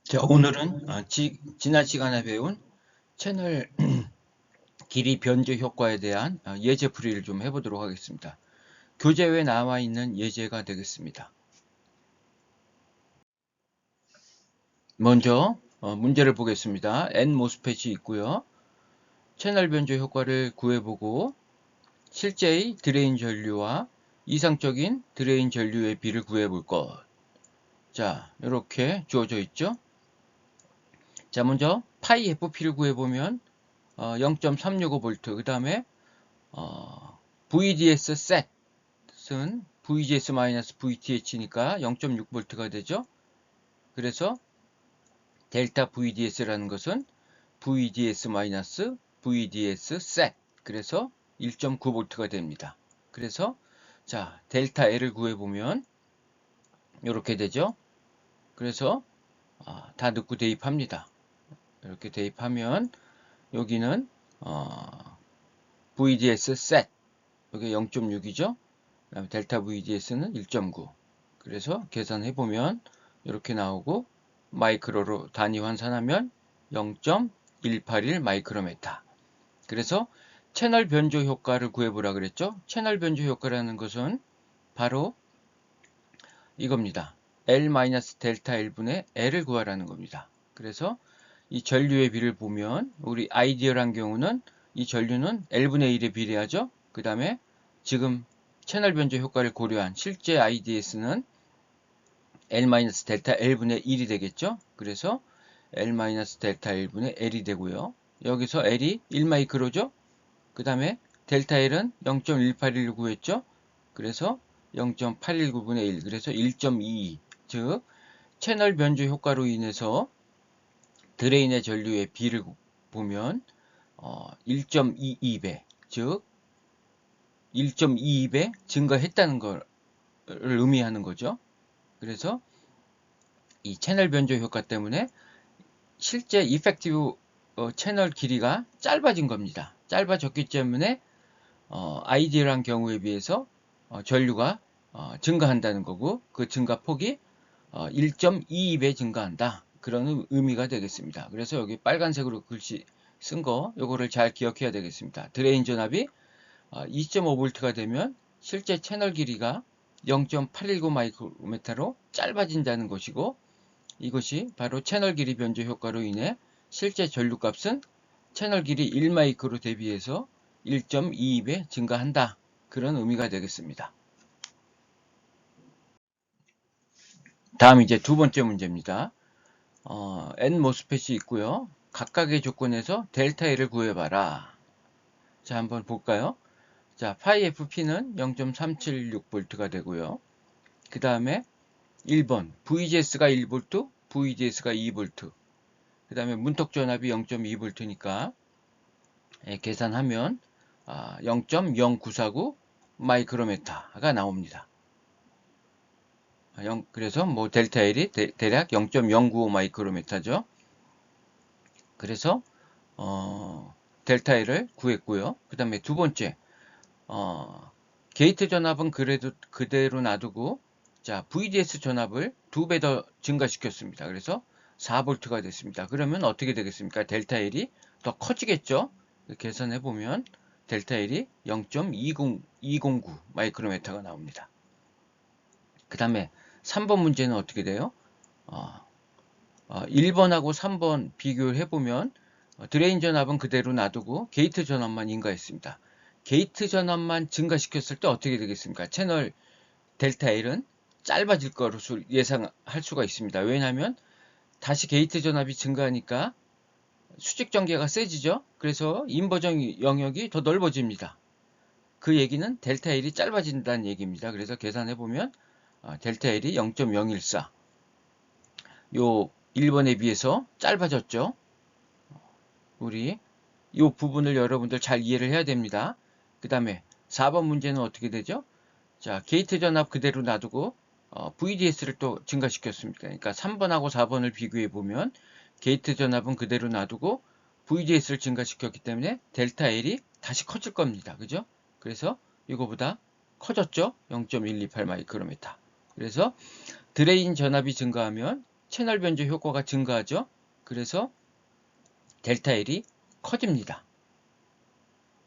자, 오늘은 지난 시간에 배운 채널 길이 변조 효과에 대한 예제 풀이를 좀 해보도록 하겠습니다. 교재에 나와 있는 예제가 되겠습니다. 먼저 문제를 보겠습니다. N 모스펫이 있고요. 채널 변조 효과를 구해보고 실제의 드레인 전류와 이상적인 드레인 전류의 비를 구해볼 것. 자, 이렇게 주어져 있죠. 자, 먼저 파이 FP를 구해보면 0.365V, 그 다음에 VDS set은 VGS-VTH니까 0.6V가 되죠. 그래서 델타 VDS라는 것은 VDS-VDS set, 그래서 1.9V가 됩니다. 그래서 자, 델타 L을 구해보면 이렇게 되죠. 그래서 다 넣고 대입합니다. 이렇게 대입하면 여기는 VDS set, 여기 0.6이죠. 그다음에 델타 VDS는 1.9. 그래서 계산해보면 이렇게 나오고 마이크로로 단위 환산하면 0.181 마이크로메타. 그래서 채널 변조 효과를 구해보라 그랬죠. 채널 변조 효과라는 것은 바로 이겁니다. L-델타 L분의 L을 구하라는 겁니다. 그래서 이 전류의 비를 보면 우리 아이디얼한 경우는 이 전류는 L분의 1에 비례하죠. 그 다음에 지금 채널 변조 효과를 고려한 실제 IDS는 L-델타 L분의 1이 되겠죠. 그래서 L-델타 L분의 L이 되고요. 여기서 L이 1마이크로죠. 그 다음에 델타 L은 0.181을 구했죠. 그래서 0.819분의 1, 그래서 1.22, 즉 채널 변조 효과로 인해서 드레인의 전류의 비를 보면 1.22배, 즉 1.22배 증가했다는 걸 의미하는 거죠. 그래서 이 채널 변조 효과 때문에 실제 이펙티브 채널 길이가 짧아진 겁니다. 짧아졌기 때문에 아이디얼한 경우에 비해서 전류가 증가한다는 거고, 그 증가폭이 1.22배 증가한다, 그런 의미가 되겠습니다. 그래서 여기 빨간색으로 글씨 쓴 거, 요거를 잘 기억해야 되겠습니다. 드레인 전압이 2.5V가 되면 실제 채널 길이가 0.819 마이크로메타로 짧아진다는 것이고, 이것이 바로 채널 길이 변조 효과로 인해 실제 전류값은 채널 길이 1마이크로 대비해서 1.22배 증가한다, 그런 의미가 되겠습니다. 다음 이제 두 번째 문제입니다. N 모스펫이 있고요. 각각의 조건에서 델타 L을 구해봐라. 자, 한번 볼까요? 자, 파이 FP는 0.376V가 되고요. 그 다음에 1번 VGS가 1V, VDS가 2V, 그 다음에 문턱 전압이 0.2V니까 계산하면 0.0949 마이크로메타가 나옵니다. 그래서 뭐 델타 L이 대략 0.095 마이크로메타죠. 그래서 델타 L을 구했고요. 그 다음에 두 번째, 게이트 전압은 그대로 놔두고, 자, VDS 전압을 2배 더 증가시켰습니다. 그래서 4V가 됐습니다. 그러면 어떻게 되겠습니까? 델타 L이 더 커지겠죠? 계산해보면 델타 L이 0.209 마이크로메타가 나옵니다. 그 다음에 3번 문제는 어떻게 돼요? 1번하고 3번 비교를 해보면 드레인 전압은 그대로 놔두고 게이트 전압만 인가했습니다. 게이트 전압만 증가시켰을 때 어떻게 되겠습니까? 채널 델타 L은 짧아질 것으로 예상할 수가 있습니다. 왜냐하면 다시 게이트 전압이 증가하니까 수직 전개가 세지죠. 그래서 인버전 영역이 더 넓어집니다. 그 얘기는 델타 L이 짧아진다는 얘기입니다. 그래서 계산해보면 델타 L이 0.014, 요 1번에 비해서 짧아졌죠. 우리 이 부분을 여러분들 잘 이해를 해야 됩니다. 그 다음에 4번 문제는 어떻게 되죠? 자, 게이트 전압 그대로 놔두고 VDS를 또 증가시켰습니다. 그러니까 3번하고 4번을 비교해 보면 게이트 전압은 그대로 놔두고 VDS를 증가시켰기 때문에 델타 L이 다시 커질 겁니다. 그죠? 그래서 이거보다 커졌죠? 0.128 마이크로메타. 그래서 드레인 전압이 증가하면 채널 변조 효과가 증가하죠. 그래서 델타 L이 커집니다.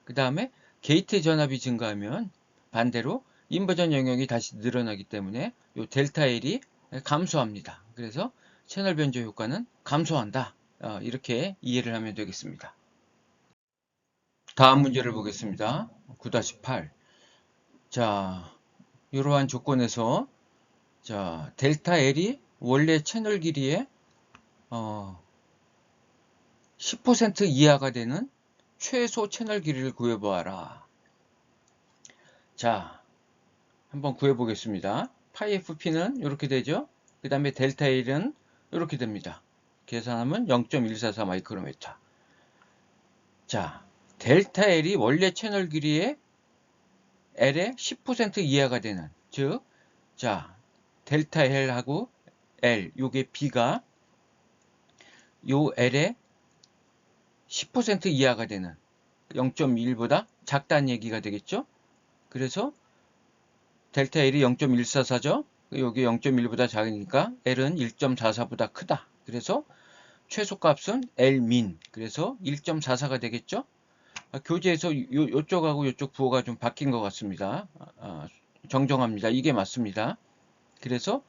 그 다음에 게이트 전압이 증가하면 반대로 인버전 영역이 다시 늘어나기 때문에 이 델타 L이 감소합니다. 그래서 채널 변조 효과는 감소한다. 이렇게 이해를 하면 되겠습니다. 다음 문제를 보겠습니다. 9-8. 자, 이러한 조건에서 자, 델타 L이 원래 채널 길이의 10% 이하가 되는 최소 채널 길이를 구해보아라. 자, 한번 구해보겠습니다. 파이 FP는 이렇게 되죠. 그 다음에 델타 L은 이렇게 됩니다. 계산하면 0.144 마이크로미터. 자, 델타 L이 원래 채널 길이의 L의 10% 이하가 되는, 즉, 자, 델타 L하고 L, 요게 B가 요 L의 10% 이하가 되는 0.1보다 작다는 얘기가 되겠죠. 그래서 델타 L이 0.144죠. 여기 0.1보다 작으니까 L은 1.44보다 크다. 그래서 최소값은 Lmin. 그래서 1.44가 되겠죠. 교재에서 요쪽하고 요쪽 부호가 좀 바뀐 것 같습니다. 정정합니다. 이게 맞습니다. 그래서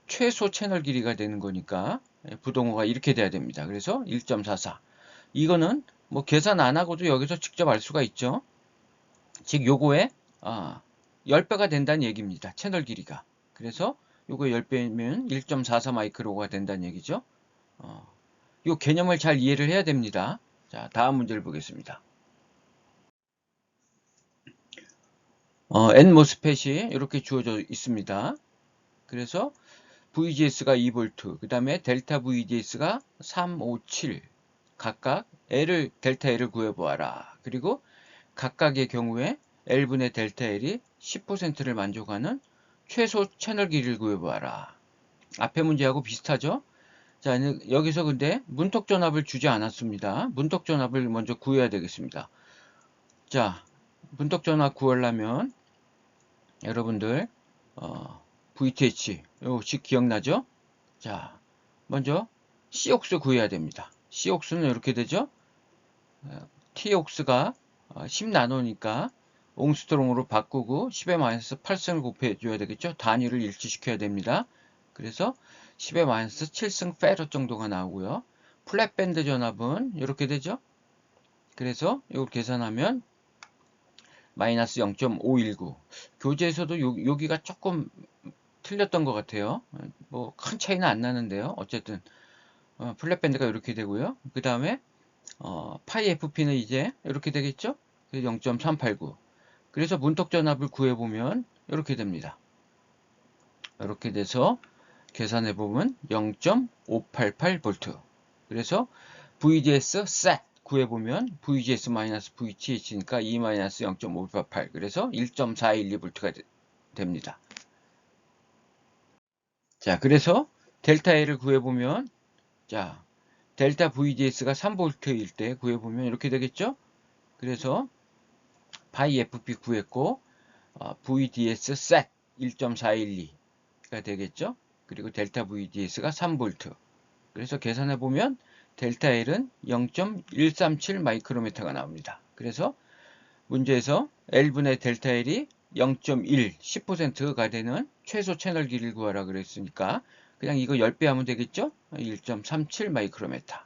최소 채널 길이가 되는 거니까 부동호가 이렇게 돼야 됩니다. 그래서 1.44. 이거는 뭐 계산 안 하고도 여기서 직접 알 수가 있죠. 즉 요거에 10배가 된다는 얘기입니다. 채널 길이가. 그래서 요거 10배면 1.44 마이크로가 된다는 얘기죠. 요 개념을 잘 이해를 해야 됩니다. 자, 다음 문제를 보겠습니다. N모스펫이 이렇게 주어져 있습니다. 그래서 VGS가 2V, 그 다음에 델타 VGS가 357, 각각 델타 L을 구해보아라. 그리고 각각의 경우에 L분의 델타 L이 10%를 만족하는 최소 채널 길이를 구해보아라. 앞에 문제하고 비슷하죠? 자, 여기서 근데 문턱 전압을 주지 않았습니다. 문턱 전압을 먼저 구해야 되겠습니다. 자, 문턱 전압 구하려면 여러분들 VTH 혹시 기억나죠? 자, 먼저 C옥스 구해야 됩니다. C옥스는 이렇게 되죠? T옥스가 10나노니까 옹스트롱으로 바꾸고 10의 -8승을 곱해줘야 되겠죠? 단위를 일치시켜야 됩니다. 그래서 10의 -7승 페럿 정도가 나오고요. 플랫밴드 전압은 이렇게 되죠? 그래서 이걸 계산하면 마이너스 0.519. 교재에서도 여기가 조금 틀렸던 것 같아요. 뭐 큰 차이는 안 나는데요. 어쨌든 플랫밴드가 이렇게 되고요. 그 다음에 파이 FP는 이제 이렇게 되겠죠? 0.389. 그래서 문턱 전압을 구해보면 이렇게 됩니다. 이렇게 돼서 계산해보면 0.588V. 그래서 VGS set 구해보면 VGS-VTH니까 E-0.588. 그래서 1.412V가 됩니다. 자, 그래서 델타 L을 구해보면, 자, 델타 VGS가 3V일 때 구해보면 이렇게 되겠죠? 그래서 파이 FP 구했고, VDS set 1.412가 되겠죠? 그리고 델타 VDS가 3V. 그래서 계산해보면 델타 L은 0.137 마이크로미터가 나옵니다. 그래서 문제에서 L분의 델타 L이 0.1, 10%가 되는 최소 채널 길이를 구하라 그랬으니까 그냥 이거 10배 하면 되겠죠? 1.37 마이크로미터.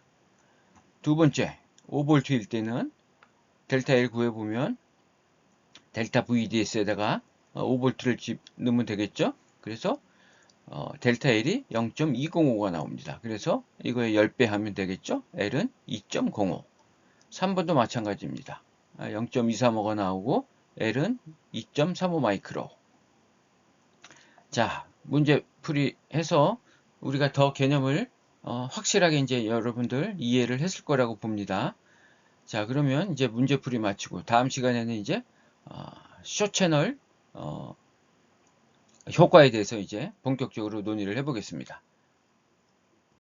두 번째, 5V일 때는 델타 L 구해보면 델타 VDS에다가 5V를 넣으면 되겠죠? 그래서 델타 L이 0.205가 나옵니다. 그래서 이거에 10배 하면 되겠죠? L은 2.05. 3번도 마찬가지입니다. 0.235가 나오고 L은 2.35 마이크로. 자, 문제 풀이해서 우리가 더 개념을 확실하게 이제 여러분들 이해를 했을 거라고 봅니다. 자, 그러면 이제 문제 풀이 마치고 다음 시간에는 이제 숏 채널 효과에 대해서 이제 본격적으로 논의를 해보겠습니다.